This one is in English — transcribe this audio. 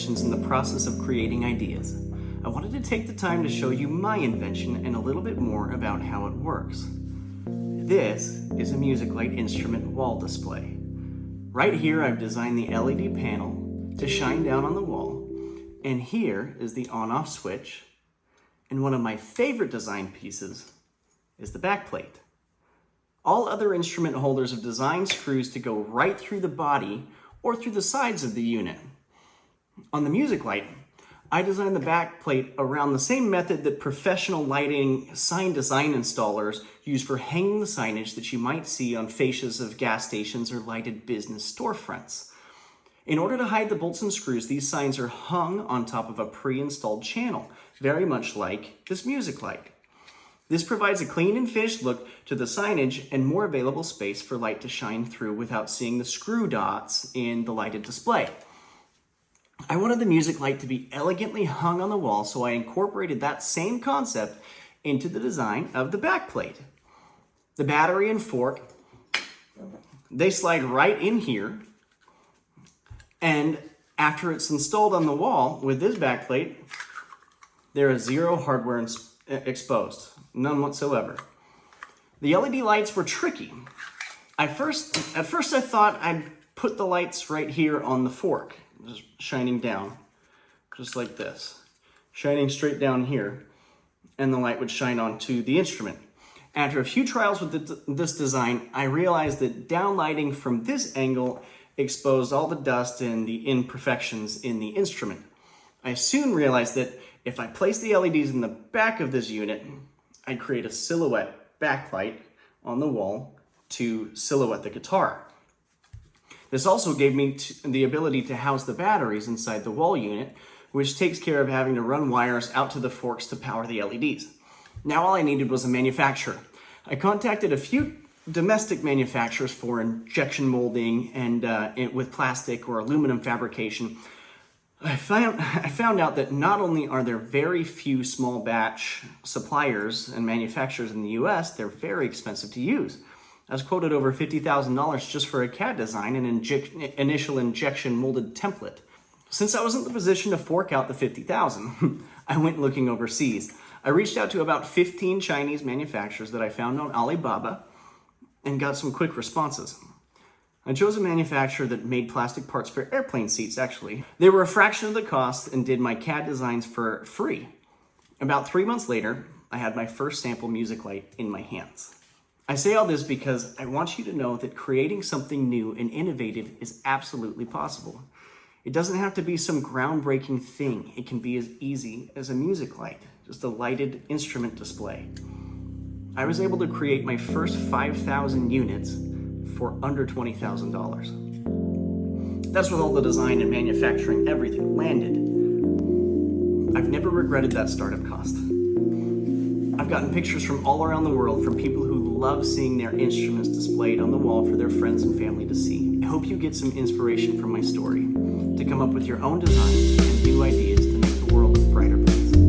inventions in the process of creating ideas. I wanted to take the time to show you my invention and a little bit more about how it works. This is a MuzicLight instrument wall display. Right here I've designed the LED panel to shine down on the wall, and here is the on-off switch, and one of my favorite design pieces is the backplate. All other instrument holders have designed screws to go right through the body or through the sides of the unit. On the MuzicLight, I designed the backplate around the same method that professional lighting sign design installers use for hanging the signage that you might see on fascias of gas stations or lighted business storefronts. In order to hide the bolts and screws, these signs are hung on top of a pre-installed channel, very much like this MuzicLight. This provides a clean and finished look to the signage and more available space for light to shine through without seeing the screw dots in the lighted display. I wanted the MuzicLight to be elegantly hung on the wall, so I incorporated that same concept into the design of the backplate. The battery and fork, they slide right in here, and after it's installed on the wall with this backplate, there is zero hardware exposed, none whatsoever. The LED lights were tricky. At first I thought I'd put the lights right here on the fork, just shining down, just like this, shining straight down here, and the light would shine onto the instrument. After a few trials with this design, I realized that downlighting from this angle exposed all the dust and the imperfections in the instrument. I soon realized that if I placed the LEDs in the back of this unit, I'd create a silhouette backlight on the wall to silhouette the guitar. This also gave me the ability to house the batteries inside the wall unit, which takes care of having to run wires out to the forks to power the LEDs. Now all I needed was a manufacturer. I contacted a few domestic manufacturers for injection molding and with plastic or aluminum fabrication. I found out that not only are there very few small batch suppliers and manufacturers in the US, they're very expensive to use. I was quoted over $50,000 just for a CAD design and initial injection molded template. Since I was in the position to fork out the $50,000, I went looking overseas. I reached out to about 15 Chinese manufacturers that I found on Alibaba and got some quick responses. I chose a manufacturer that made plastic parts for airplane seats, actually. They were a fraction of the cost and did my CAD designs for free. About 3 months later, I had my first sample MuzicLight in my hands. I say all this because I want you to know that creating something new and innovative is absolutely possible. It doesn't have to be some groundbreaking thing. It can be as easy as a MuzicLight, just a lighted instrument display. I was able to create my first 5,000 units for under $20,000. That's with all the design and manufacturing, everything landed. I've never regretted that startup cost. I've gotten pictures from all around the world from people who love seeing their instruments displayed on the wall for their friends and family to see. I hope you get some inspiration from my story to come up with your own designs and new ideas to make the world a brighter place.